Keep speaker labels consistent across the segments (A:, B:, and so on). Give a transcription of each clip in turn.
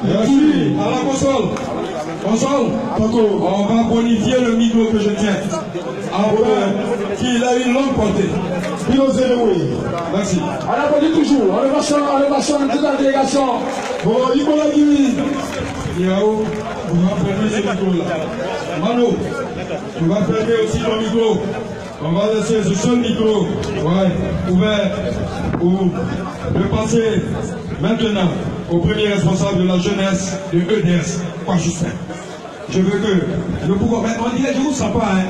A: Merci. À la console. Console. On va bonifier le micro que je tiens. Qu'il a une longue portée. Merci.
B: On applaudit toujours. On va chanter toute la délégation.
A: Bon, Nicolas Guy. Yao, on va fermer ce micro-là. Mano, tu vas fermer aussi ton micro. On va laisser ce seul micro ouvert pour le passer maintenant au premier responsable de la jeunesse de EDS, pas Justin. Je veux que le pouvoir. On dirait, je ne vous sens pas, hein.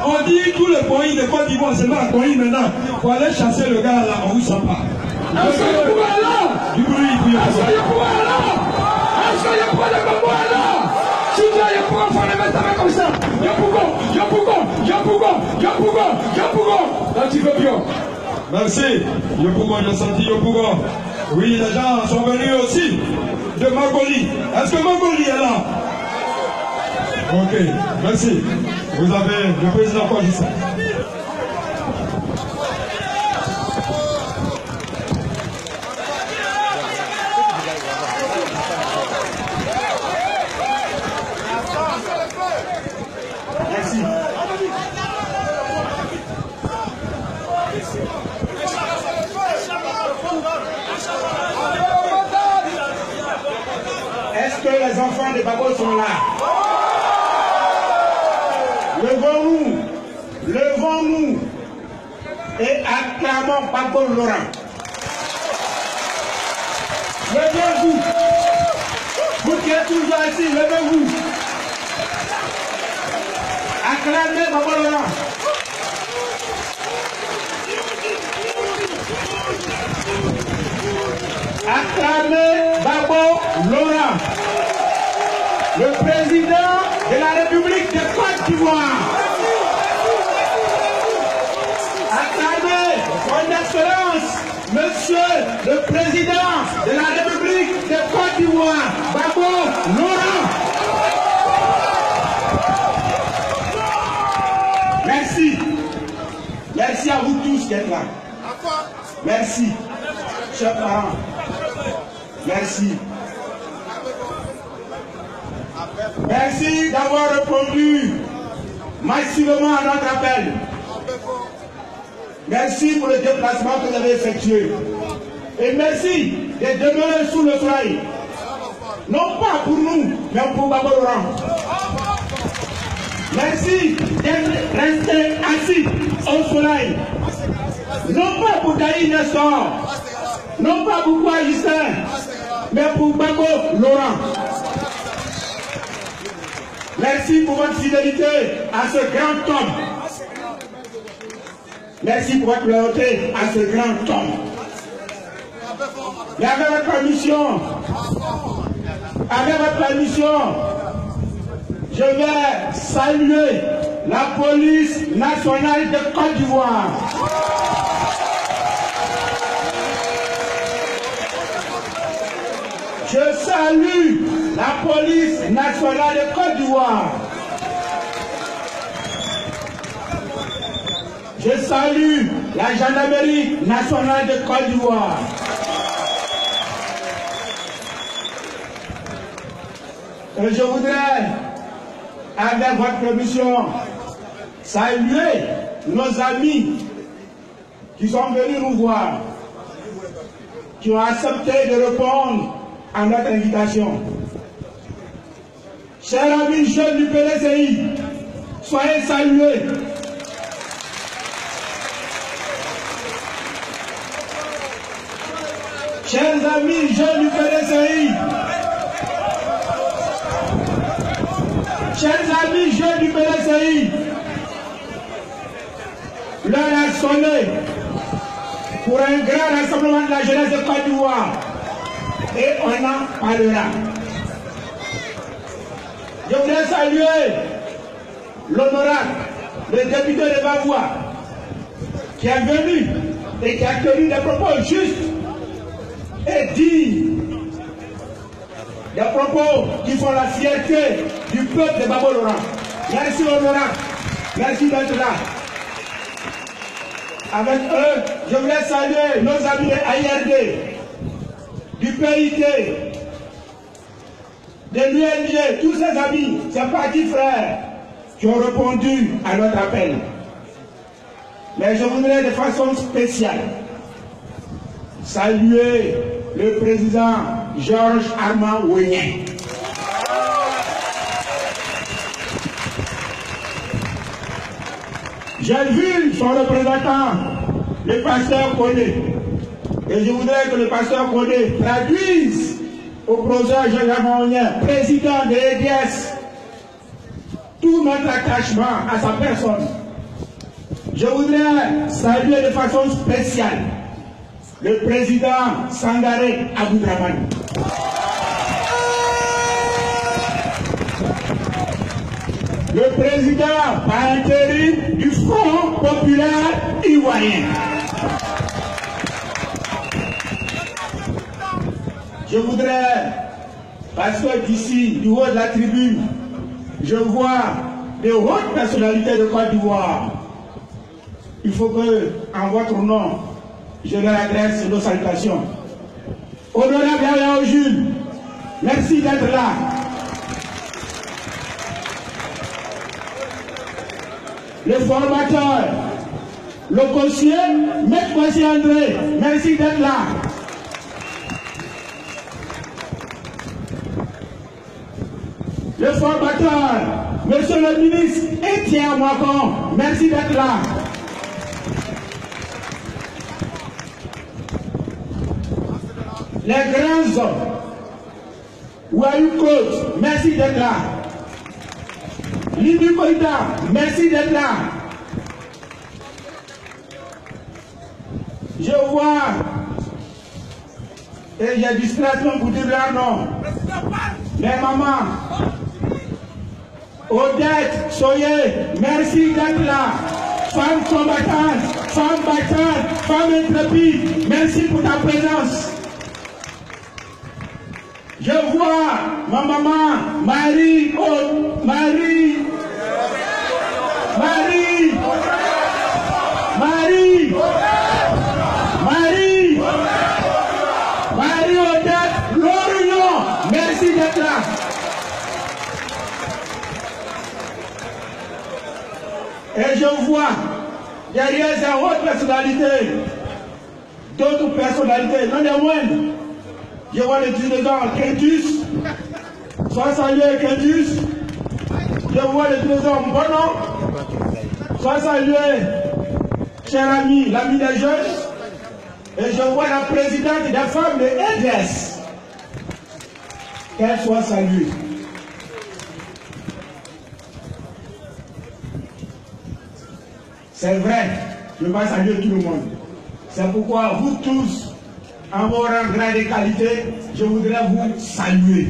A: On dit tout le pays de Côte d'Ivoire, c'est pas un pays maintenant. Pour aller chasser le gars là, on ne vous sent pas.
B: Est-ce qu'il y a pouvoir là?
A: Du bruit, puis
B: est-ce qu'il y a pouvoir là? Est-ce qu'il y a pas de pouvoir là? Si tu as un pouvoir, il faut les mettre avec comme ça. Là, tu veux bien.
A: Merci. Yopougon, j'ai senti Yopougon. Oui, les gens sont venus aussi de Magoli. Est-ce que Magoli est là? Ok, merci. Vous avez le président Pajissa.
C: Merci. Est-ce que les enfants de Babo sont là? Levons-nous et acclamons Babo Laurent. Levez-vous. Vous qui êtes toujours assis, levez-vous. Acclamez Babo Laurent. Acclamez Babo Laurent, le président de la République de Côte d'Ivoire. Acclamez son excellence, monsieur le président de la République de Côte d'Ivoire, Babo Laurent. Merci. Merci à vous tous d'être là. Merci, chers parents. Merci. Merci d'avoir répondu massivement à notre appel. Merci pour le déplacement que vous avez effectué. Et merci de demeurer sous le soleil. Non pas pour nous, mais pour Babo Laurent. Merci d'être resté assis au soleil. Non pas pour Daï Nestor, non pas pour quoi Justin, mais pour Babo Laurent. Merci pour votre fidélité à ce grand homme. Merci pour votre loyauté à ce grand homme. Mais avec votre permission, je vais saluer la police nationale de Côte d'Ivoire. Je salue la police nationale de Côte d'Ivoire. Je salue la gendarmerie nationale de Côte d'Ivoire. Et je voudrais, avec votre permission, saluer nos amis qui sont venus nous voir, qui ont accepté de répondre à notre invitation. Chers amis jeunes du PDCI, soyez salués. Chers amis jeunes du PDCI, chers amis jeunes du PDCI, l'heure a sonné pour un grand rassemblement de la jeunesse de Côte d'Ivoire. Et on en parlera. Je voudrais saluer l'honorable, le député de Bavois, qui est venu et qui a tenu des propos justes et dignes, des propos qui font la fierté du peuple de Babo Laurent. Merci l'honorable, merci d'être là. Avec eux, je voulais saluer nos amis de AIRD, du PIT, de l'UNG, tous ses amis, ses petits frères, qui ont répondu à notre appel. Mais je voudrais de façon spéciale saluer le président Georges Armand Weah. J'ai vu son représentant, le pasteur Kodé. Et je voudrais que le pasteur Kodé traduise au professeur Georges Armand Weah, président de l'EDS, tout notre attachement à sa personne. Je voudrais saluer de façon spéciale le président Sangaré Aboudraman. Le président par intérim du Front populaire ivoirien. Je voudrais, parce que d'ici, du haut de la tribune, je vois des hautes personnalités de Côte d'Ivoire. Il faut que, en votre nom, je leur adresse nos salutations. Honorable Yaya Jules, merci d'être là. Le formateur, le conseiller, Maître Kwasi André, merci d'être là. Le formateur, Monsieur le ministre Etienne Mwakon, merci d'être là. Les grands hommes, Wayou Côte, merci d'être là. Libi Koïta, merci d'être là. Je vois, et j'ai distraction pour dire leur nom. Les mamans, Odette, Soye, merci d'être là. Femmes combattantes, femmes battantes, femmes intrépides, merci pour ta présence. Je vois ma maman, Marie, Odette, Lorignon, merci d'être là. Et je vois derrière ces autres personnalités, d'autres personnalités, non des moindres. Je vois le président Quintus, soit salué Quintus. Je vois le président Bono, soit salué, cher ami, l'ami des jeunes. Et je vois la présidente des femmes de EDS. Qu'elle soit saluée. C'est vrai, je vais saluer tout le monde. C'est pourquoi vous tous, en vos rangs grade et qualité, je voudrais vous saluer.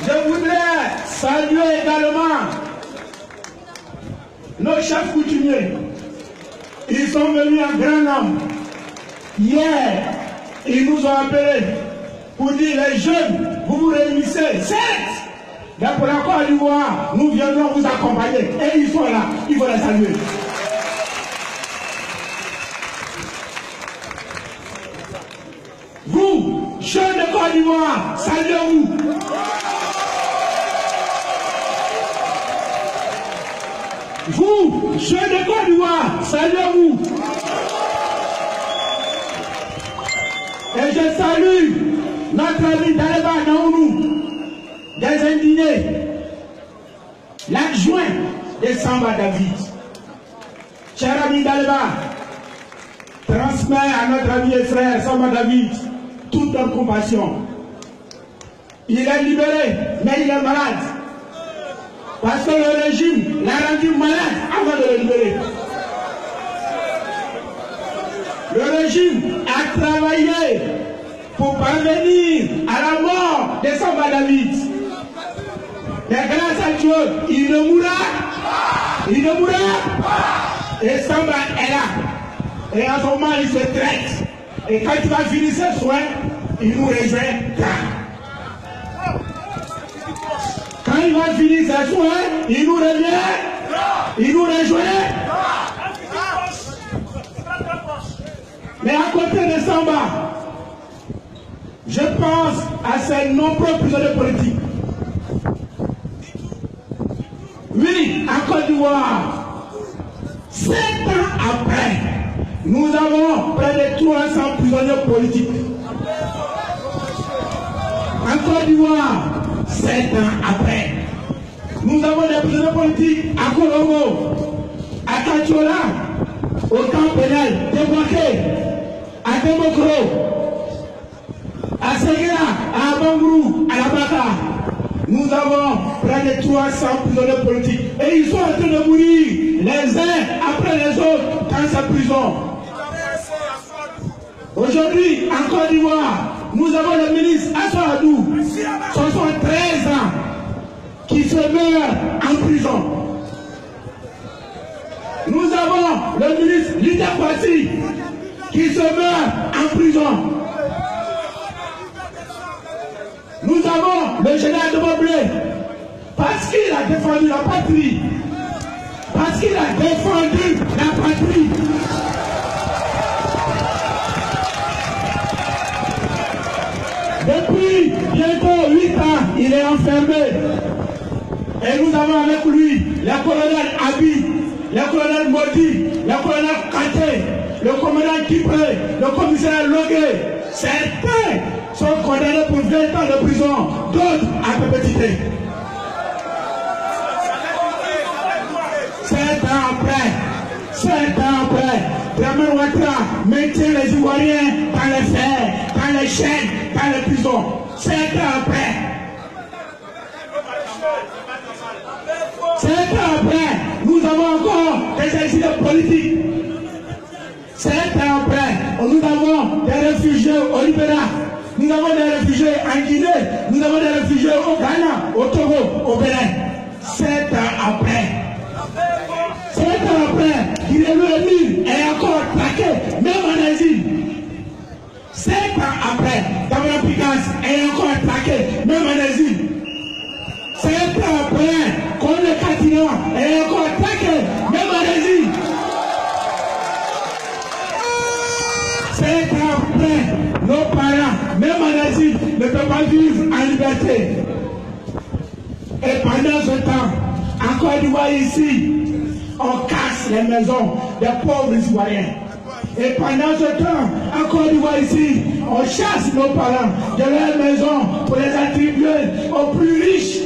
C: Je voudrais saluer également nos chefs coutumiers. Ils sont venus en grand nombre. Hier, ils nous ont appelés pour dire les jeunes, vous vous réunissez. Certes, mais pour la Côte d'Ivoire, nous viendrons vous accompagner. Et ils sont là, il faut les saluer. Vous, jeunes de Côte d'Ivoire, saluez-vous. Vous, jeunes de Côte d'Ivoire, saluez-vous. Et je salue notre ami Daleba Naounou, des indignés, l'adjoint de Samba David. Cher ami Daleba, transmet à notre ami et frère Samba David toute notre compassion. Il est libéré, mais il est malade. Parce que le régime l'a rendu malade avant de le libérer. Le régime a travaillé pour parvenir à la mort de Samba David. Mais grâce à Dieu, il ne mourra. Il ne mourra. Et Samba est là. Et en ce moment, il se traite. Et quand il va finir ses soins, il nous rejoindra. Quand il va finir ses soins, il nous revient. Il nous rejoint. Mais à côté de Samba, Je pense à ces nombreux prisonniers politiques. Oui, en Côte d'Ivoire, 7 ans après, nous avons près de 300 prisonniers politiques. En Côte d'Ivoire, 7 ans après, nous avons des prisonniers politiques à Colombo, à Kachora, au camp pénal, débloqué, à Demokro, à Seguera, à Bangrou, à la Baka. Nous avons près de 300 prisonniers politiques. Et ils sont en train de mourir les uns après les autres dans sa prison. Aujourd'hui, en Côte d'Ivoire, nous avons le ministre Assoadou, 73 ans, qui se meurt en prison. Nous avons le ministre Lita Kwasi, qui se meurt en prison. Nous avons le général de Moblé, parce qu'il a défendu la patrie. Parce qu'il a défendu la patrie. Depuis bientôt 8 ans, il est enfermé. Et nous avons avec lui le colonel Abi, le colonel Modi, le colonel Kate, le commandant Kipré, le commissaire Logué. Certains sont condamnés pour 20 ans de prison, d'autres à perpétuité. 7 ans après, Dramane Ouattara maintient les Ivoiriens dans les fers, dans les chaînes, dans les prisons. 7 ans après. 7 ans après, nous avons encore des exilés politiques. 7 ans après, nous avons des réfugiés au Libéria, nous avons des réfugiés en Guinée, nous avons des réfugiés au Ghana, au Togo, au Bénin. 7 ans après. 7 ans après, Guinélo Emile est encore traqué, même en Asie. 7 ans après, Damien Picasse est encore traqué, même en Asie. 7 ans après, Kone Katina est encore traqué, même en Asie. 7 ans après, nos parents, même en Asie, ne peuvent pas vivre en liberté. Et pendant ce temps, en Côte d'Ivoire ici, on casse les maisons des pauvres Ivoiriens. Et pendant ce temps, en Côte d'Ivoire ici, on chasse nos parents de leurs maisons pour les attribuer aux plus riches,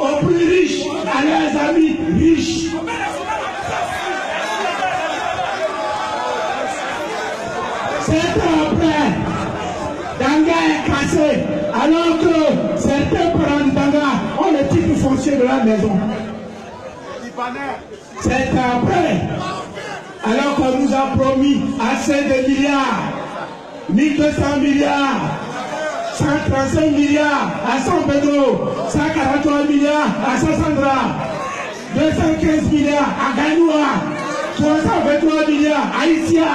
C: à leurs amis riches. 7 ans après, Danga est cassé, alors que certains parents de Danga ont le titre foncier de la maison. 7 ans après, alors qu'on nous a promis assez de milliards, 1200 milliards, 135 milliards à San Pedro, 143 milliards à Sassandra, 215 milliards à Ganoua, 323 milliards à Issia,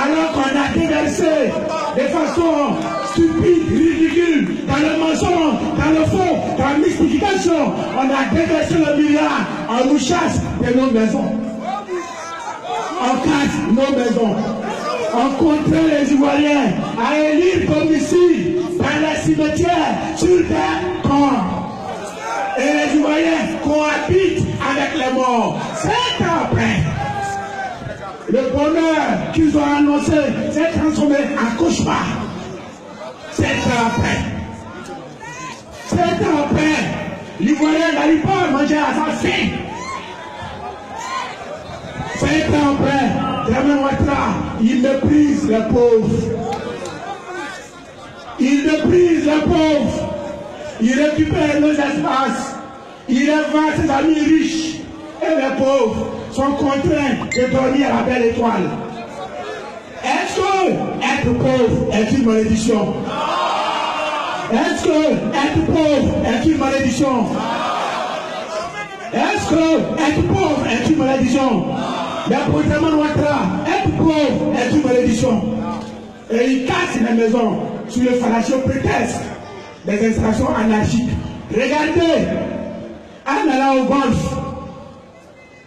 C: alors qu'on a déversé de façon stupide, ridicule, dans le mensonge, dans le faux, dans la mystification, on a déversé le milliard, on nous chasse de nos maisons. On casse nos maisons. On contraint les Ivoiriens à élire comme ici, dans les cimetières, sur des corps. Et les Ivoiriens cohabitent avec les morts. 7 ans après, le bonheur qu'ils ont annoncé s'est transformé en cauchemar. 7 ans après. 7 ans après, l'Ivoirien n'arrive pas à manger à sa faim. 7 ans après, Dramane Ouattara, il méprise les pauvres. Il méprise les pauvres. Il récupère nos espaces. Il vend ses amis riches. Et les pauvres sont contraints de dormir à la belle étoile. Est-ce que être pauvre est une malédiction? Est-ce que être pauvre est une malédiction? Est-ce que être pauvre est une malédiction? Mais pour Dramane Ouattara, être pauvre est une malédiction. Et il casse les maisons sous le fallacieux prétexte des installations anarchiques. Regardez, en allant au golf,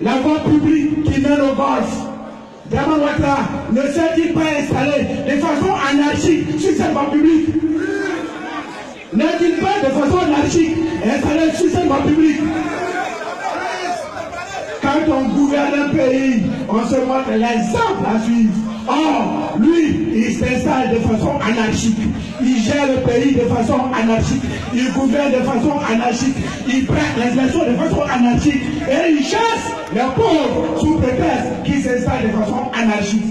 C: la voie publique qui mène au golf, Dramane Ouattara ne s'est-il pas installé de façon anarchique sur cette voie publique? de façon anarchique et installer le système public. Quand on gouverne un pays, on se montre l'exemple à suivre. Or, lui, il s'installe de façon anarchique. Il gère le pays de façon anarchique. Il gouverne de façon anarchique. Il prend les élections de façon anarchique. Et il chasse les pauvres sous prétexte qu'ils s'installent de façon anarchique.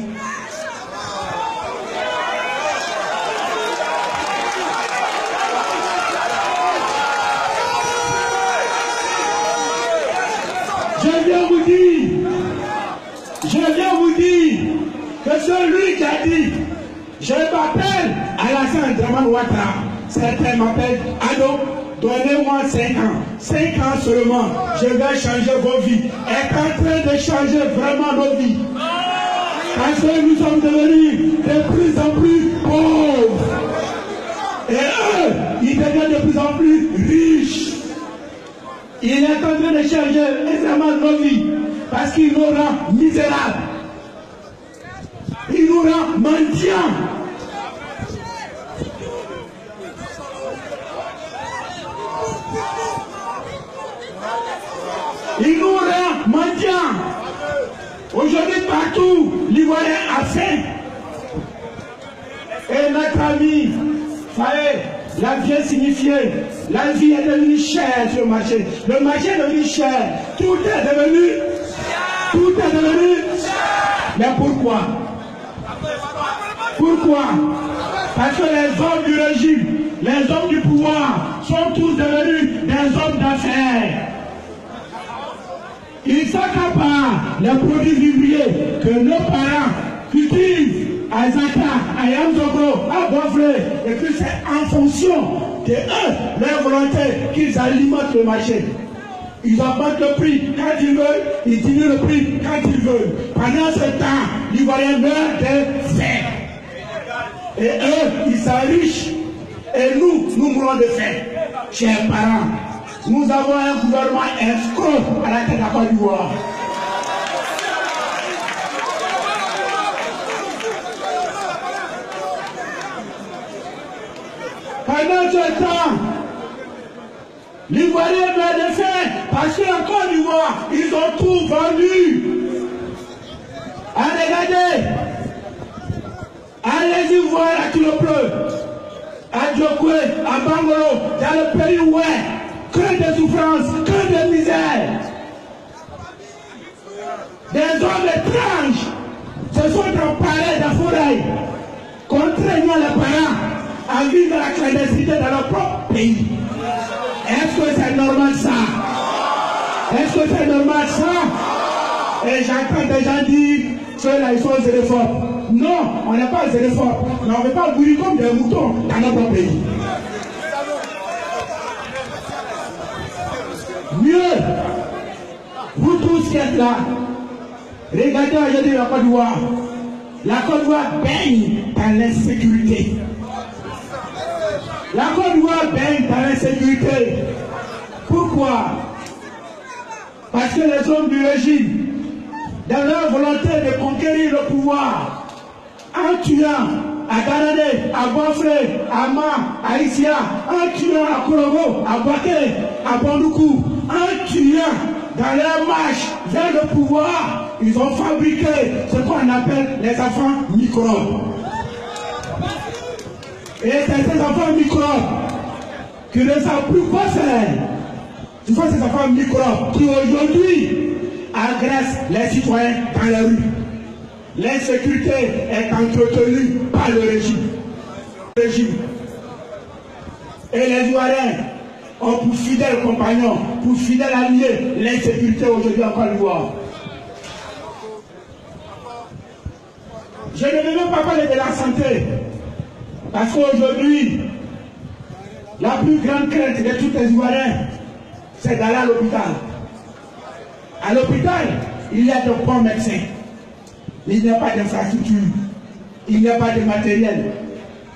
C: Je viens vous dire que celui qui a dit je m'appelle Alassane Dramane Ouattara, certains m'appellent Ado, donnez-moi 5 ans. 5 ans seulement, je vais changer vos vies. Est en train de changer vraiment nos vies. Parce que nous sommes devenus de plus en plus pauvres. Et eux, ils deviennent de plus en plus riches. Il est en train de changer extrêmement nos vies. Parce qu'il nous rend misérables. Il nous rend mendiants. Il nous rend mendiants. Aujourd'hui, partout, l'Ivoirien a faim. Et notre ami Faye l'a bien signifié. La vie est devenue chère sur le marché. Le marché est devenu cher. Tout est devenu. Tout est devenu. Mais pourquoi? Pourquoi? Parce que les hommes du régime, les hommes du pouvoir sont tous devenus des hommes d'affaires. Ils s'accaparent les produits vivriers que nos parents cultivent à Zaka, à Yamzogo, à Bofle, et puis c'est en fonction de eux, leur volonté, qu'ils alimentent le marché. Ils augmentent le prix quand ils veulent, ils diminuent le prix quand ils veulent. Pendant ce temps, l'Ivoirien meurt de faim. Et eux, ils s'enrichissent. Et nous, nous mourons de faim. Chers parents, nous avons un gouvernement escroc à la tête de la Côte d'Ivoire. Pendant ce temps, l'Ivoirien meurt de faim parce qu'en Côte d'Ivoire, ils ont tout vendu. Regardez, allez-y voir à Tulopleu, à Djokwe, à Bangolo, dans le pays où est, que de souffrances, que de misère. Des hommes étranges se sont emparés de la forêt, contraignant les parents à vivre la clandestinité dans leur propre pays. Est-ce que c'est normal ça? Est-ce que c'est normal ça? Et j'entends des gens dire que là ils sont xénophobes. Non, on n'est pas xénophobes, mais on ne veut pas bouillir comme des moutons dans notre pays. Mieux, vous tous qui êtes là, regardez aujourd'hui la Côte d'Ivoire. La Côte d'Ivoire baigne dans l'insécurité. La Côte d'Ivoire baigne dans l'insécurité. Pourquoi? Parce que les hommes du régime, dans leur volonté de conquérir le pouvoir, en tuant à Garadé, à Bofré, à Ma, à Issia, en tuant à Korogo, à Baké, à Bandoukou, en tuant dans leur marche vers le pouvoir, ils ont fabriqué ce qu'on appelle les enfants microbes. Et c'est ces enfants microbes qui ne savent plus quoi faire. Ce sont ces enfants microbes qui aujourd'hui agressent les citoyens dans la rue. L'insécurité est entretenue par le régime. Et les Ivoiriens ont pour fidèles compagnons, pour fidèles alliés, l'insécurité aujourd'hui en Côte d'Ivoire. Je ne vais même pas parler de la santé. Parce qu'aujourd'hui, la plus grande crainte de tous les Ivoiriens, c'est d'aller à l'hôpital. À l'hôpital, il y a de bons médecins. Il n'y a pas d'infrastructure. Il n'y a pas de matériel.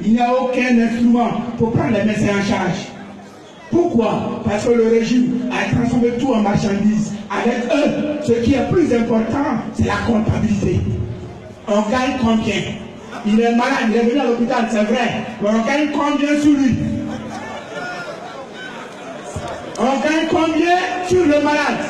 C: Il n'y a aucun instrument pour prendre les médecins en charge. Pourquoi? Parce que le régime a transformé tout en marchandise. Avec eux, ce qui est plus important, c'est la comptabilité. On gagne combien? Il est malade, il est venu à l'hôpital, c'est vrai. Mais on gagne combien sur lui? On gagne combien sur le malade?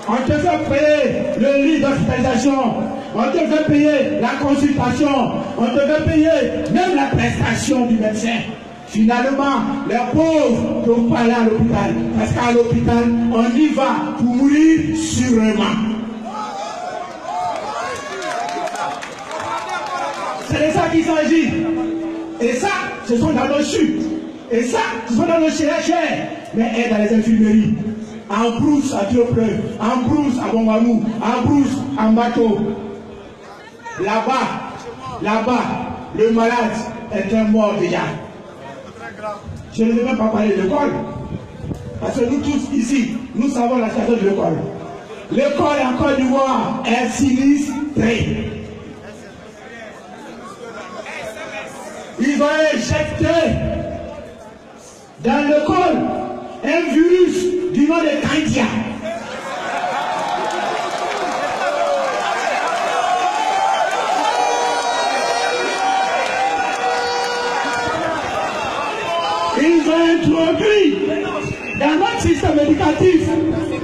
C: On te fait payer le lit d'hospitalisation, on te fait payer la consultation, on te fait payer même la prestation du médecin. Finalement, les pauvres ne peuvent pas aller à l'hôpital, parce qu'à l'hôpital, on y va pour mourir sûrement. C'est de ça qu'il s'agit. Et ça, ce sont dans nos chutes. Et ça, ce sont dans nos chers, mais est dans les infirmeries. En brousse à Diopreux, en brousse à Bongamou, en brousse à Bateau. Là-bas, le malade est un mort déjà. Je ne vais même pas parler de l'école. Parce que nous tous ici, nous savons la situation de l'école. L'école en Côte d'Ivoire est sinistrée. Ils ont injecté dans l'école un virus du nom de Candia. Ils ont introduit dans notre système éducatif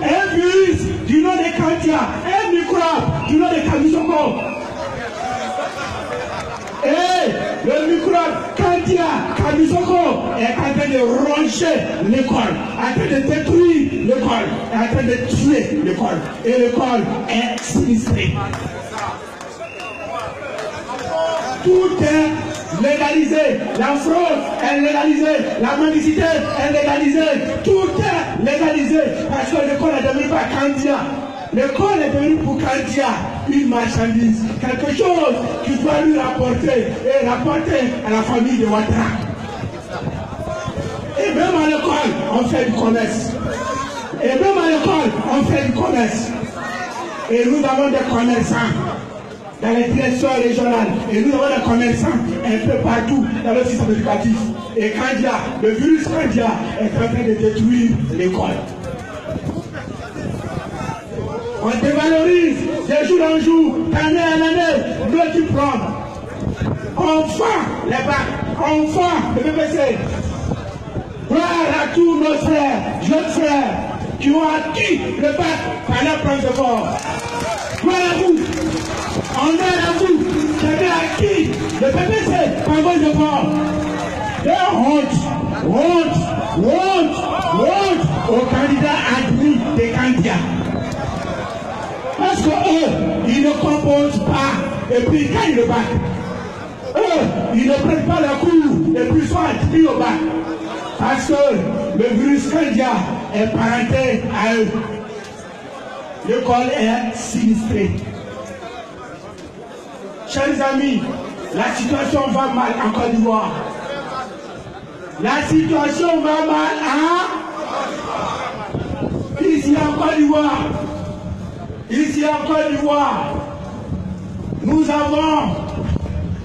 C: un virus du nom de Candia, un microbe du nom de Kamisoko. Et le microbe Candia, Kamisoko est en train de ronger l'école, en train de détruire l'école, en train de tuer l'école. Et l'école est sinistrée. Tout est légalisé. La fraude est légalisée. La mendicité est légalisée. Tout est légalisé. Parce que l'école est devenue pas Candia. L'école est devenue pour Candia une marchandise. Quelque chose qui doit lui rapporter et rapporter à la famille de Ouattara. Et même à l'école, on fait du commerce. Et même à l'école, on fait du commerce. Et nous avons des commerçants dans les directions régionales. Et nous avons des commerçants un peu partout dans le système éducatif. Et Candia, le virus Candia est en train de détruire l'école. On dévalorise de jour en jour, d'année en année, nos diplômes. Enfin, les bacs, enfin, le BPC. Gloire à tous nos frères, jeunes frères, qui ont acquis le bac par leur propre effort. Gloire à vous. Honneur à vous qui avez acquis le BPC par vos efforts. Et honte aux candidats admis des candidats. Parce qu'eux, ils ne composent pas et puis ils gagnent le bac. Eux, ils ne prennent pas la cour et puis sont admis au bac. Parce que le virus Candia est parenté à eux. L'école est sinistrée. Chers amis, la situation va mal en Côte d'Ivoire. La situation va mal ici en Côte d'Ivoire. Ici en Côte d'Ivoire, nous avons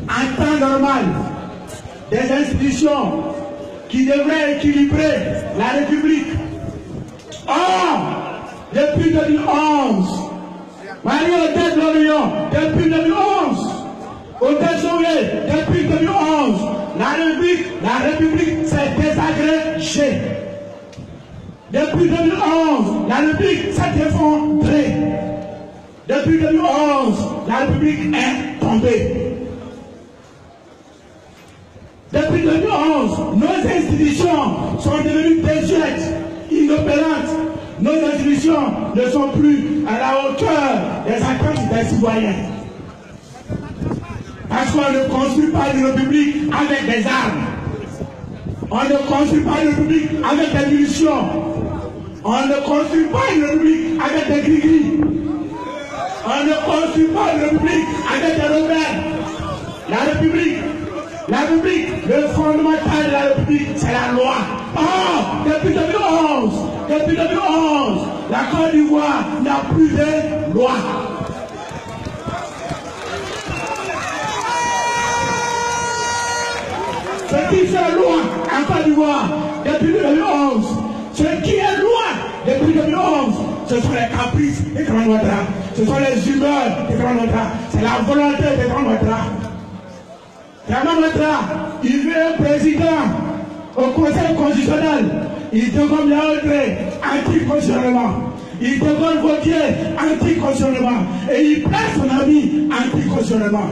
C: en temps normal des institutions qui devraient équilibrer la République. Or, depuis 2011, Marie-Odette Lorion, depuis 2011, Odette Zoé, depuis 2011, la République s'est désagrégée. Depuis 2011, la République s'est effondrée. Depuis 2011, la République est tombée. Depuis 2011, nos institutions sont devenues désuètes, inopérantes. Nos institutions ne sont plus à la hauteur des attentes des citoyens. Parce qu'on ne construit pas une république avec des armes. On ne construit pas une république avec des munitions. On ne construit pas une république avec des gris-gris. On ne construit pas une république avec des rebelles. La République, le fondamental de la République, c'est la loi. Or, depuis 2011, la Côte d'Ivoire n'a plus de loi. Ce qui fait loi en Côte d'Ivoire depuis 2011, ce qui est loi depuis 2011, ce sont les caprices des grands Ouattara, ce sont les humeurs des grands Ouattara, c'est la volonté des grands Ouattara. Grand Ouattara, il veut un président au Conseil constitutionnel il dégomme Yaoundé anticonstitutionnellement. Il dégomme Gauthier anticonstitutionnellement. Et il place son ami anticonstitutionnellement.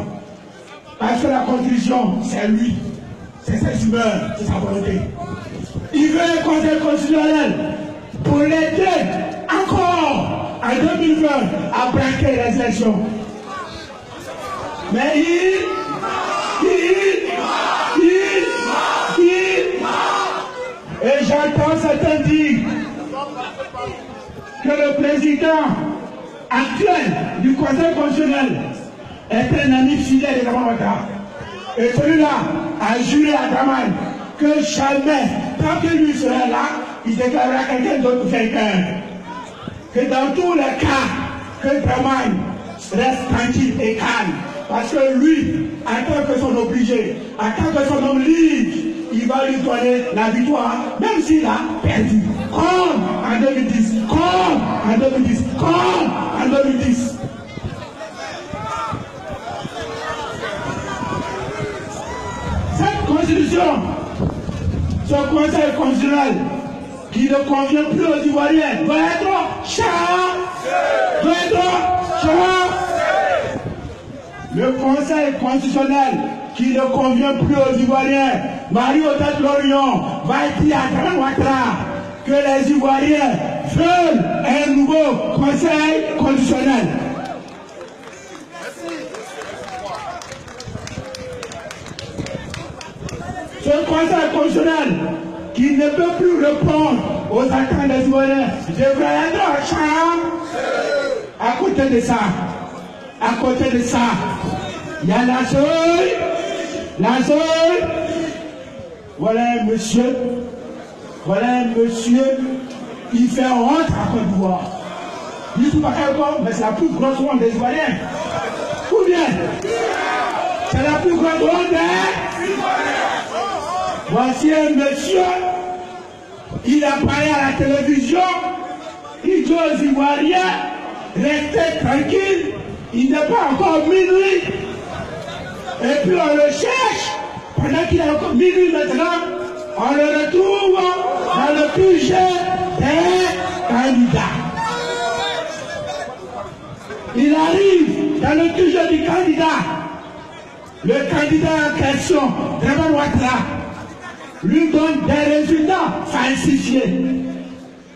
C: Parce que la Constitution, c'est lui. C'est ses humeurs, c'est sa volonté. Il veut un conseil constitutionnel pour l'aider encore en 2020 à braquer les élections. Mais et j'entends certains dire que le président actuel du Conseil constitutionnel est un ami fidèle de Dramane Ouattara. Et celui-là a juré à Dramane que jamais, tant que lui sera là, il déclarera quelqu'un d'autre vainqueur. Que dans tous les cas, que Dramane reste tranquille et calme. Parce que lui, en tant que son obligé, en tant que son homme libre, il va lui donner la victoire, même s'il a perdu. Comme en 2010, comme en 2010, comme en 2010. Cette constitution, ce conseil constitutionnel, qui ne convient plus aux Ivoiriens, doit être le conseil constitutionnel qui ne convient plus aux Ivoiriens, Marie-Odette Lorion va dire à Dramane Ouattara que les Ivoiriens veulent un nouveau conseil constitutionnel. Ce conseil constitutionnel qui ne peut plus répondre aux attentes des Ivoiriens devrait être en chambre. À côté de ça, il y a la seule, voilà un monsieur, il fait honte à Côte d'Ivoire. Il ne pas encore, mais c'est la plus grosse honte des Ivoiriens. Ou bien, c'est la plus grosse honte des Ivoiriens. Voici un monsieur, il apparaît à la télévision, il dit aux Ivoiriens, restez tranquille, il n'est pas encore minuit. Et puis on le cherche, pendant qu'il est encore minuit maintenant, on le retrouve dans le QG des candidats. Il arrive dans le QG du candidat. Le candidat en question, Dramane Ouattara, lui donne des résultats falsifiés.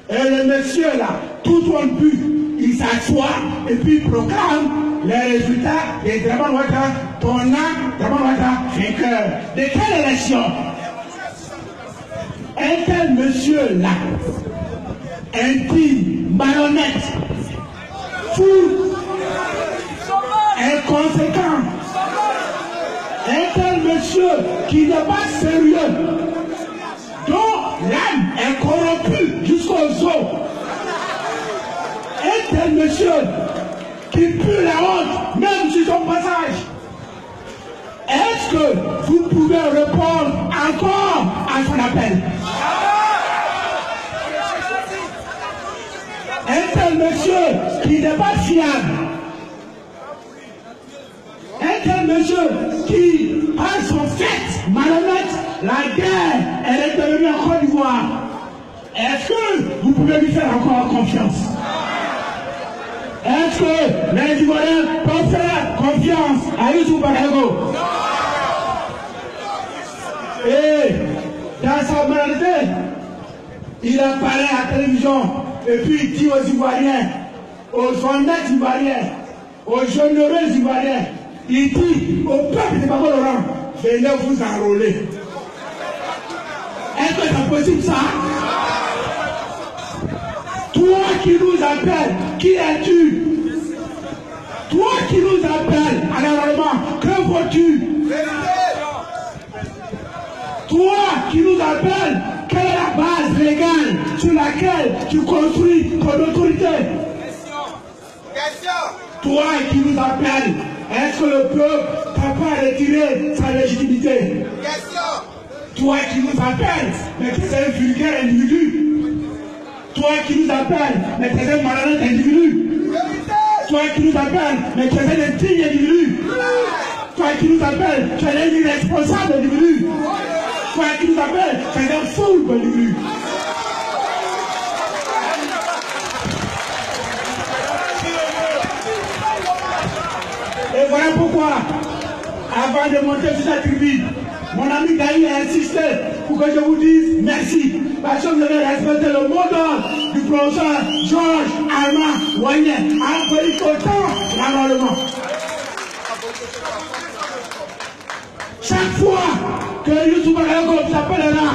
C: Et le monsieur là, tout rompu, il s'assoit et puis il proclame les résultats de Dramane Ouattara, Dramane Ouattara vainqueur. De quelle élection? Un tel monsieur là, intime, malhonnête, fou, inconséquent, un tel monsieur qui n'est pas sérieux, dont l'âme est corrompue jusqu'aux os. Un tel monsieur qui pue la honte, même sur son passage. Est-ce que vous pouvez répondre encore à son appel? Un tel monsieur qui n'est pas fiable. Un tel monsieur qui, par son fait malhonnête, la guerre, elle est devenue en Côte d'Ivoire. Est-ce que vous pouvez lui faire encore confiance? Est-ce que les Ivoiriens peuvent faire confiance à Youssouf Bakago? Et dans sa moralité, il apparaît à la télévision et puis il dit aux Ivoiriens, aux honnêtes Ivoiriens, aux généreux Ivoiriens, il dit au peuple de Baba Laurent, venez vous enrôler. Est-ce que c'est possible ça? Toi qui nous appelles, qui es-tu? Toi qui nous appelles à l'enrôlement, que veux-tu? Toi qui nous appelles, quelle est la base légale sur laquelle tu construis ton autorité? Toi qui nous appelles, est-ce que le peuple t'a pas retiré sa légitimité? Toi qui nous appelles, mais tu es un vulgaire individu. Toi qui nous appelles, mais tu es un malhonnête individu. Toi qui nous appelles, mais tu es un indigne individu. Toi qui nous appelles, tu es un irresponsable individu. Toi qui nous appelles, tu es un fou individu. voilà pourquoi, avant de monter sur cette tribune, mon ami Gaï a insisté pour que je vous dise merci. Parce que vous avez respecté le mot d'ordre du professeur Georges Armand Wagner. Employé autant l'amendement. Chaque fois que Youssou Bakayoko s'appellera,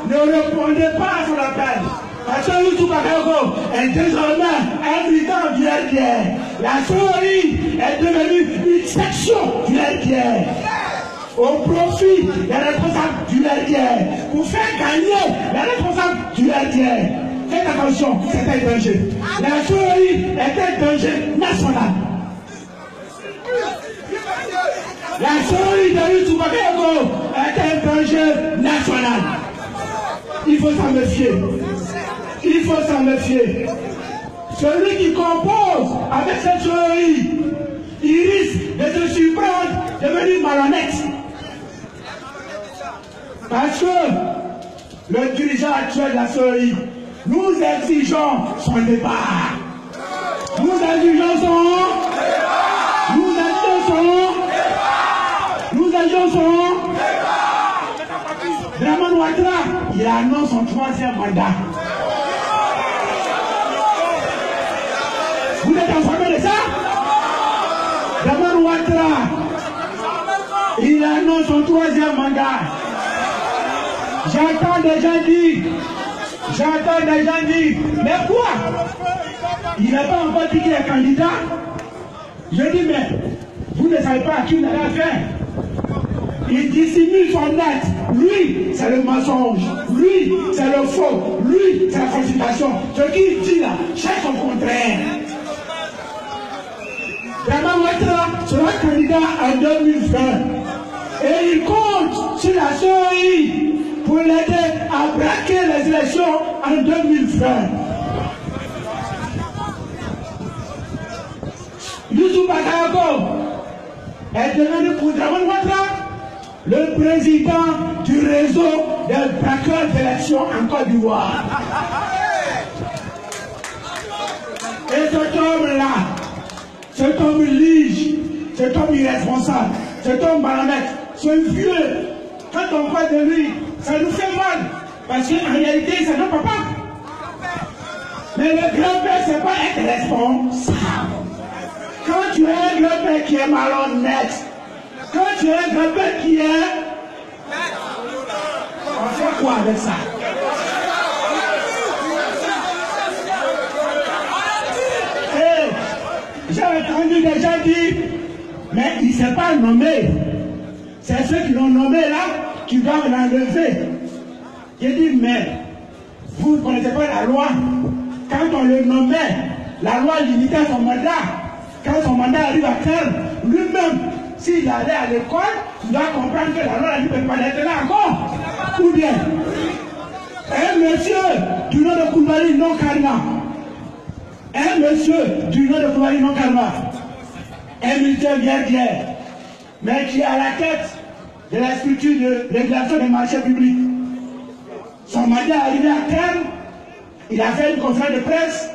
C: ne répondez pas à son appel. Parce que Youssou Bakayoko est désormais un militant du RDR. La souris est devenue une section du RDR. Au profit des responsables du RDR. Pour faire gagner les responsables du RDR. Faites attention, c'est un danger. La souris est un danger national. La souris de Youssou Bakayoko est un danger national. Il faut s'en méfier. Il faut s'en méfier. Celui qui compose avec cette souris, il risque de se surprendre, de devenir malhonnête. Parce que le dirigeant actuel de la souris, nous exigeons son départ. Nous exigeons Draman Ouattara, il annonce son 3e mandat. Vous êtes informé de ça? Draman Ouattara, il annonce son 3e mandat. J'entends des gens dire, mais quoi? Il n'a pas encore dit qu'il est candidat. Je dis, mais vous ne savez pas à qui vous avez affaire. Il dissimule son acte. Lui, c'est le mensonge. Lui, c'est le faux. Lui, c'est la falsification. Ce qu'il dit là, cherche son contraire. Draman Ouattara sera candidat en 2020. Et il compte sur la souris pour l'aider à braquer les élections en 2020. Youssou Bakayoko est devenu pour Draman Ouattara le président du réseau des braqueurs d'élections en Côte d'Ivoire. Et cet homme-là, cet homme lige, cet homme irresponsable, cet homme malhonnête, ce vieux, quand on parle de lui, ça nous fait mal. Parce qu'en réalité, c'est notre papa. Mais le grand-père, c'est pas être responsable. Quand tu es un grand-père qui est malhonnête, quand tu es un grand-père qui est... On fait quoi avec ça? J'ai entendu des gens dire, mais il ne s'est pas nommé. C'est ceux qui l'ont nommé là, qui doivent l'enlever. J'ai dit, mais vous ne connaissez pas la loi. Quand on le nommait, la loi limitait son mandat. Quand son mandat arrive à terme, lui-même, s'il allait à l'école, il doit comprendre que la loi ne peut pas être là encore. Ou bien, un monsieur du nom de Koulibaly non Karma, un monsieur du nom de Koulibaly non Karma, un militaire guerrier, mais qui est à la tête de la structure de régulation des marchés publics. Son mandat est arrivé à terme, il a fait une conférence de presse,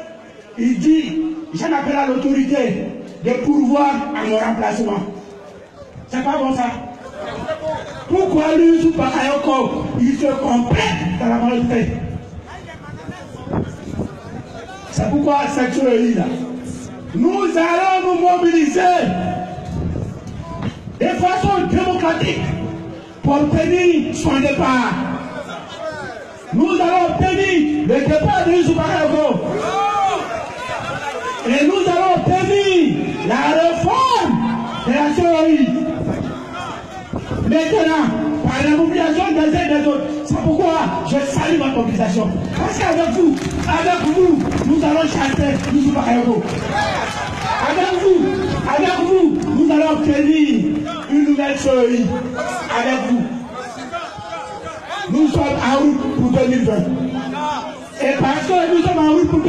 C: il dit, j'en appelle à l'autorité de pourvoir à mon remplacement. C'est pas bon ça? Pourquoi lui, Youssou Bakayoko, il se complète dans la volonté? C'est pourquoi cette chose là, nous allons nous mobiliser de façon démocratique pour obtenir son départ. Nous allons obtenir le départ de Youssou Bakayoko. Et nous allons obtenir la réforme de la théorie. Maintenant, par la mobilisation des uns et des autres, c'est pourquoi je salue votre mobilisation. Parce qu'avec vous, nous allons chasser Youssou Bakayoko. Avec vous, nous allons obtenir une nouvelle théorie. Avec vous. Nous sommes en route pour 2020. Et parce que nous sommes en route pour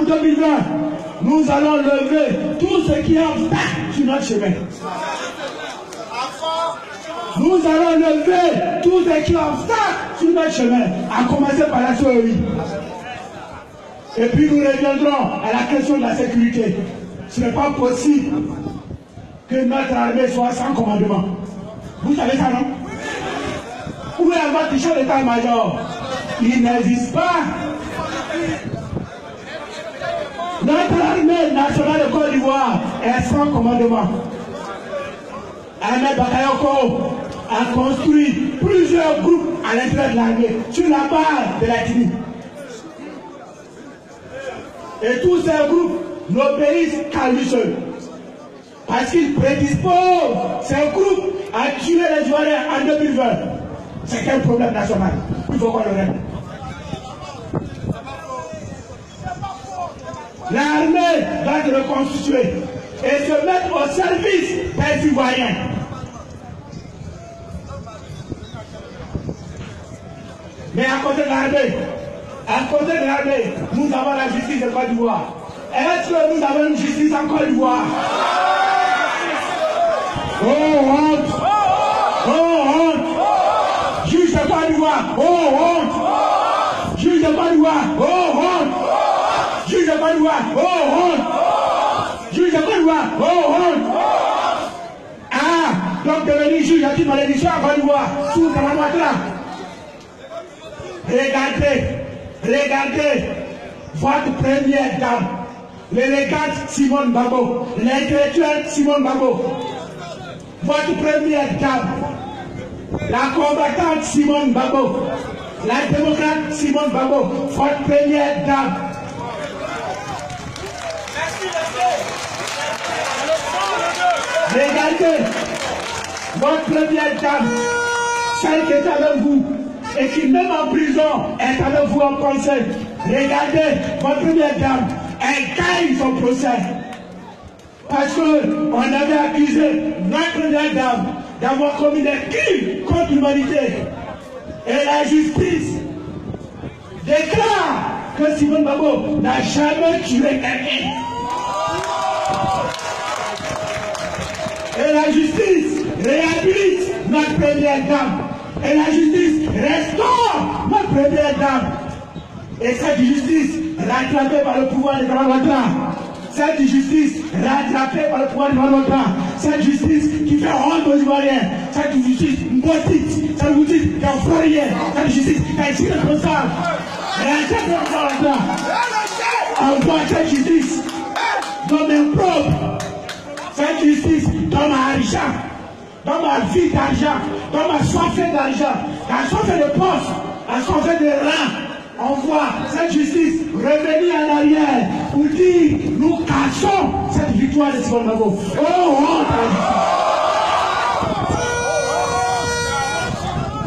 C: 2020, nous allons lever tout ce qui est obstacle sur notre chemin. Nous allons lever tout ce qui est obstacle sur notre chemin, à commencer par la théorie. Et puis nous reviendrons à la question de la sécurité. ce n'est pas possible que notre armée soit sans commandement. Vous savez ça, non? Où est votre chef d'état-major? Il n'existe pas. Notre armée nationale de Côte d'Ivoire est sans commandement. Ahmed Bakayoko a construit plusieurs groupes à l'intérieur de l'armée sur la base de la Guinée. Et tous ces groupes n'obéissent qu'à lui seul. Parce qu'il prédispose ces groupes à tuer les Ivoiriens en 2020. C'est quel problème national? Il faut qu'on le règle. L'armée va se reconstituer et se mettre au service des Ivoiriens. Mais à côté de l'armée, nous avons la justice de Côte d'Ivoire. Est-ce que nous avons une justice en Côte d'Ivoire? Oh honte! Oh honte! Juge de Côte d'Ivoire! Oh honte! Juge de Côte d'Ivoire! Oh honte! Juge de Côte d'Ivoire! Oh honte! Juge de Côte d'Ivoire! Oh honte! Ah! Donc devenir juge à qui malédiction en Côte d'Ivoire sous Kamamatra. Regardez votre première dame, l'élégante Simone Babo, l'intellectuelle Simone Babo, votre première dame, la combattante Simone Babo, la démocrate Simone Babo, votre première dame. Regardez votre première dame, celle qui est avec vous et qui même en prison est avec vous en procès. Regardez votre première dame, elle gagne son procès. Parce qu'on avait accusé notre première dame d'avoir commis des crimes contre l'humanité. Et la justice déclare que Simone Babo n'a jamais tué quelqu'un. Et la justice réhabilite notre première dame. Et la justice restaure notre première dame. Et cette justice rattrapée par le pouvoir de Kamamatra. Cette justice rattrapée par le pouvoir de Kamamatra. Cette justice qui fait honte aux Ivoiriens. Cette justice maudite. Cette justice qui est fourrière. Cette justice qui est irresponsable. Rattrapée par le pouvoir de Kamamatra. Envoie cette justice dans mes propres. Cette justice dans ma argent, dans ma vie d'argent, dans ma soif d'argent, la soif de poste, la soif de reins. On voit cette justice revenir en arrière pour dire nous cassons cette victoire de Simone Babo. Oh, honte à la justice.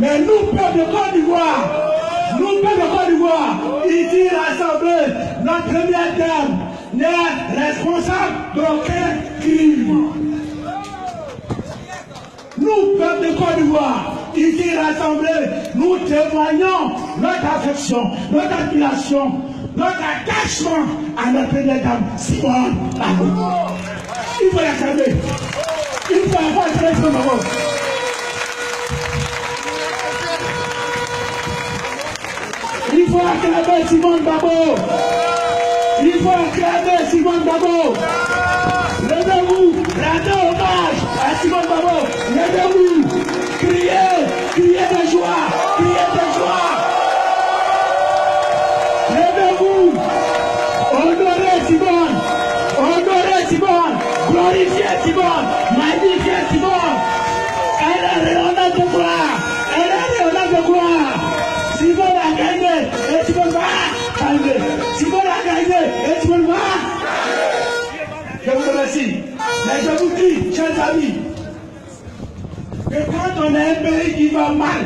C: Mais nous, peuple de Côte d'Ivoire, ici rassemblés, notre première dame n'est responsable d'aucun crime. Nous, peuple de Côte d'Ivoire, ici rassemblés, nous témoignons notre affection, notre admiration, notre attachement à notre première dame, Simone Babo. Il faut la saluer. Il faut avoir le Simone Babo. Il faut acclamer Simone Babo. Il faut acclamer Simone Babo. Levez-vous, rendez hommage à Simone Babo. Levez-vous, criez de joie, Levez-vous, honorez Simone, glorifiez Simone, magnifiez Simone. Elle est rayonnante de gloire, Simone a gagné et Simone va gagner. Simone a gagné et Simone va. Je vous remercie. Mais je vous dis, chers amis, que quand on a un pays qui va mal,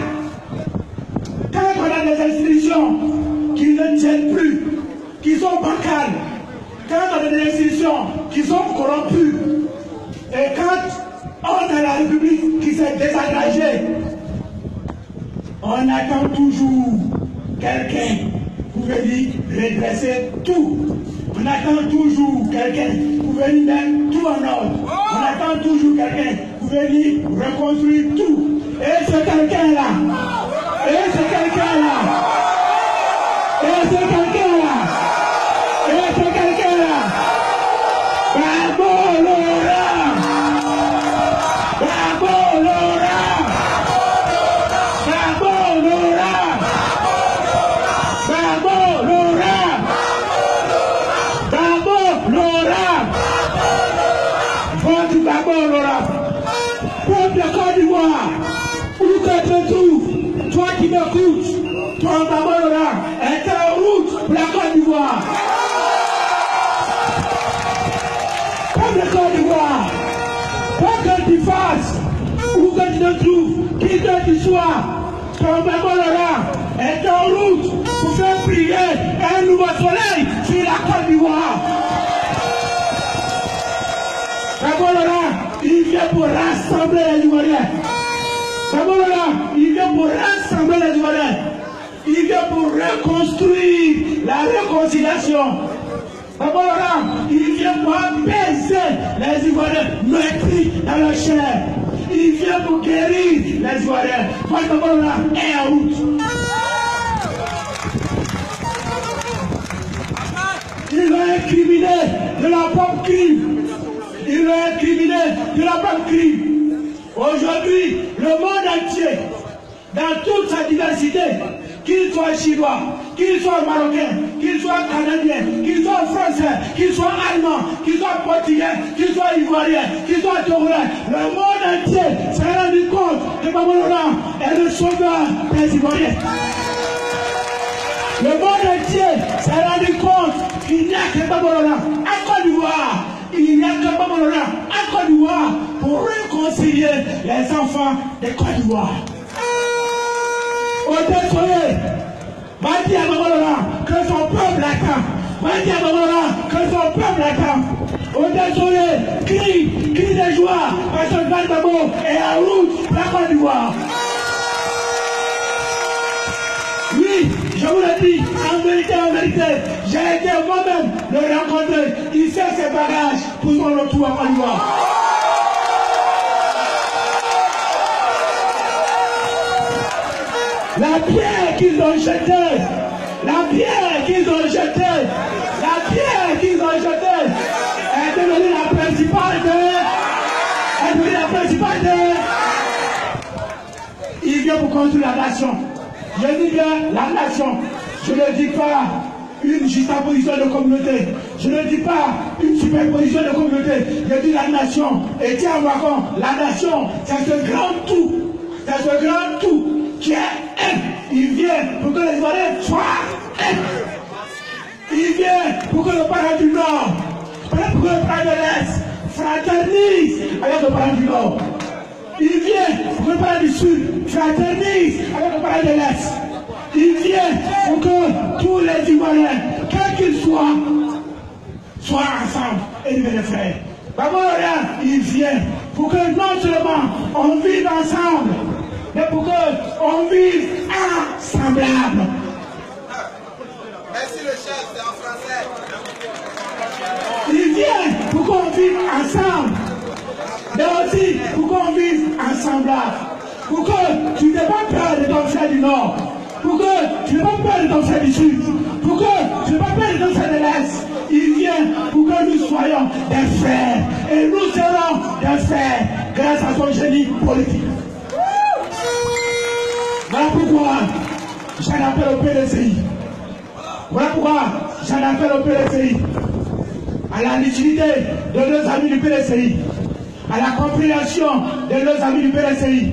C: quand on a des institutions qui ne tiennent plus, qui sont bancales, quand on a des institutions qui sont corrompues, et quand on a la République qui s'est désagrégée, on attend toujours quelqu'un pour venir redresser tout. On attend toujours quelqu'un pour venir mettre tout en ordre. On attend toujours quelqu'un pour venir reconstruire tout. Et ce quelqu'un-là, te retrouve, toi qui m'écoutes, ton Babalora est en route pour la Côte d'Ivoire. Comme la Côte d'Ivoire, quoi que tu fasses, où que tu te trouves, qui que tu sois, ton Babalora est en route pour faire briller un nouveau soleil sur la Côte d'Ivoire. Babalora, il vient pour rassembler les Ivoiriens. Babalora, il vient pour rassembler les Ivoiriens. Il vient pour reconstruire la réconciliation. Babalora, il vient pour apaiser les Ivoiriens meurtris dans leur chair. Il vient pour guérir les Ivoiriens. Moi, Babalora est en route. Il va incriminer de la propre crime. Il va incriminer de la propre crime. Aujourd'hui, le monde entier, dans toute sa diversité, qu'il soit chinois, qu'il soit marocain, qu'il soit canadien, qu'il soit français, qu'il soit allemand, qu'il soit portugais, qu'il soit ivoirien, qu'il soit togolais, le monde entier s'est rendu compte que Babalora est le sauveur des Ivoiriens. Le monde entier s'est rendu compte qu'il n'y a que Babalora à Côte d'Ivoire. Il n'y a que Babalora à Côte d'Ivoire pour réconcilier les enfants de Côte d'Ivoire. Au désolé, va dire à Babalora que son peuple attend. Va dire à Babalora que son peuple attend. Au désolé, crie de joie parce que Gbagbo est en route pour la Côte d'Ivoire. Oui, je vous le dis, en vérité, j'ai été moi-même le rencontrer. Il fait ses bagages pour son retour à Côte d'Ivoire. La pierre qu'ils ont jetée, la pierre qu'ils ont jetée, la pierre qu'ils ont jetée est devenue la principale Il vient pour construire la nation. Je dis bien la nation. Je ne dis pas une juxtaposition de communauté. Je ne dis pas une superposition de communauté. Je dis la nation. Et tiens, on va voir, la nation, c'est ce grand tout. C'est ce grand tout qui est un. Il vient pour que les Ivoiriens soient un. Il vient pour que le parent du Nord, pour que le parent de l'Est fraternise avec le parent du Nord. Il vient pour que le parent du Sud fraternise avec le parent de l'Est. Il vient pour que tous les Ivoiriens, quels qu'ils soient ensemble et deviennent frères. Babalora, il vient pour que non seulement on vive ensemble, mais pour qu'on vive ensemble.
D: Merci le chef, c'est en français.
C: Il vient pour qu'on vive ensemble, mais aussi pour qu'on vive ensemble. Pour que tu n'aies pas peur de ton frère du Nord. Pour que tu n'aies pas peur de ton frère du Sud. Pour que tu n'aies pas peur de ton frère de l'Est. Il vient pour que nous soyons des frères. Et nous serons des frères grâce à son génie politique. Voilà pourquoi j'en appelle au PDCI. Voilà pourquoi j'en appelle au PDCI. À la lucidité de nos amis du PDCI. À la compréhension de nos amis du PDCI.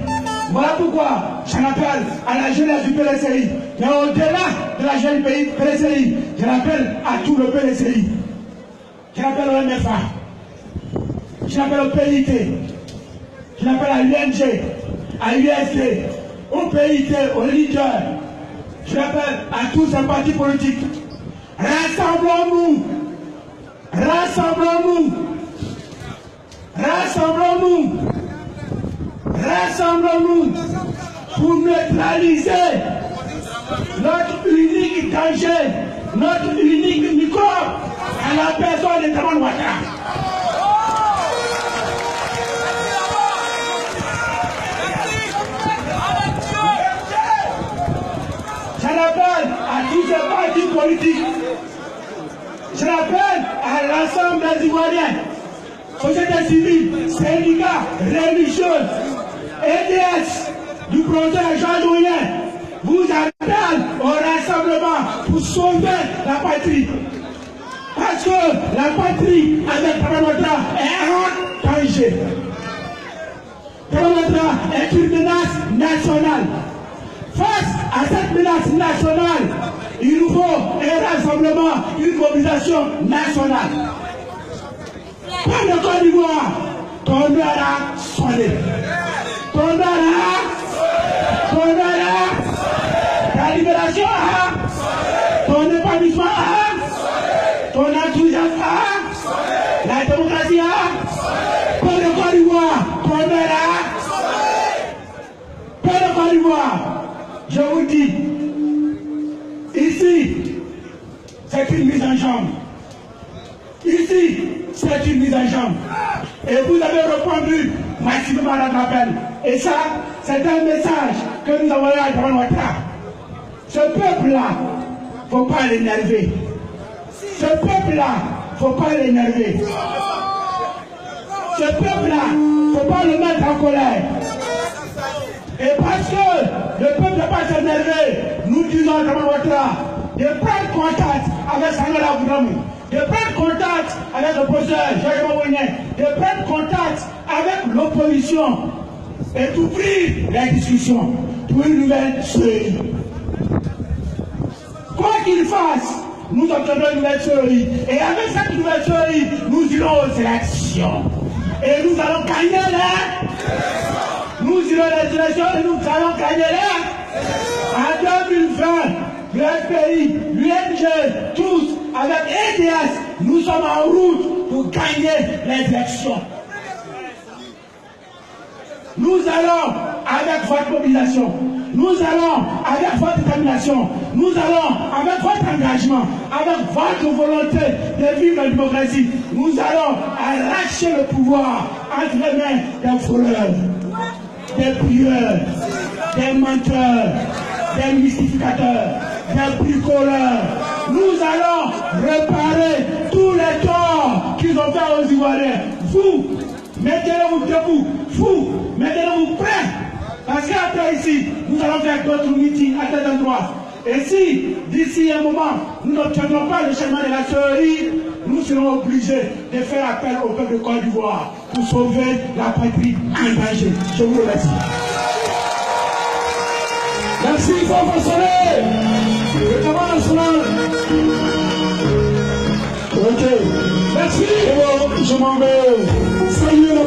C: Voilà pourquoi j'en appelle à la jeunesse du PDCI. Mais au-delà de la jeunesse du PDCI, je l'appelle à tout le PDCI. Je l'appelle au MFA. Je l'appelle au PIT. Je l'appelle à l'UNG, à l'USD, au PIT, aux leaders. Je l'appelle à tous ces partis politiques. Rassemblons-nous. Rassemblons-nous. Rassemblons-nous. Rassemblons-nous pour neutraliser notre unique danger, notre unique microbe à la personne de Draman Ouattara. Je l'appelle à tous ces partis politiques. Je l'appelle à l'ensemble des Ivoiriens, société civile, syndicats, religieuses, EDS, du projet Jean Joyen, vous appelle au rassemblement pour sauver la patrie. Parce que la patrie avec Draman Ouattara est en danger. Tamawatra est une menace nationale. Face à cette menace nationale, il nous faut un rassemblement, une mobilisation nationale. Pas de Côte d'Ivoire, ton heure a sonné. Ton heure a, ta libération a, ton épanouissement a, ton enthousiasme a, la démocratie a, pas de Côte d'Ivoire, ton heure a, pas de Côte d'Ivoire. Je vous dis, ici, c'est une mise en jambe. Ici, c'est une mise en jambe. Et vous avez répondu massivement à notre appel. Et ça, c'est un message que nous envoyons à Tamawatra. Ce peuple-là, il ne faut pas l'énerver. Ce peuple-là, il ne faut pas l'énerver. Ce peuple-là, il ne faut pas le mettre en colère. Et parce que le peuple n'a pas s'énervé, nous disons à Tamawatra de prendre contact avec Sangola Abdourahmane, de prendre contact avec le professeur Jacques Mawouine, de prendre contact avec l'opposition et d'ouvrir la discussion pour une nouvelle série. Quoi qu'il fasse, nous obtiendrons une nouvelle série. Et avec cette nouvelle série, nous irons aux élections. Et nous allons gagner là. Nous irons aux élections et nous allons gagner là. En 2020, le FPI, l'UNG, tous, avec EDS, nous sommes en route pour gagner les élections. Nous allons avec votre mobilisation, nous allons avec votre détermination, nous allons avec votre engagement, avec votre volonté de vivre la démocratie. Nous allons arracher le pouvoir entre les mains des voleurs, des pilleurs, des menteurs, des mystificateurs, des bricoleurs. Nous allons réparer tous les torts qu'ils ont fait aux Ivoiriens. Vous, mettez-vous debout. Vous, mettez-vous prêts. Parce qu'après ici, nous allons faire d'autres meetings à tel endroit. Et si, d'ici un moment, nous n'obtiendrons pas le chemin de la théorie, nous serons obligés de faire appel au peuple de Côte d'Ivoire pour sauver la patrie en danger. Je vous remercie.
B: Merci, Fort Soleil. Le camarade national.
A: Ok.
B: Merci.
A: Je m'en vais saluer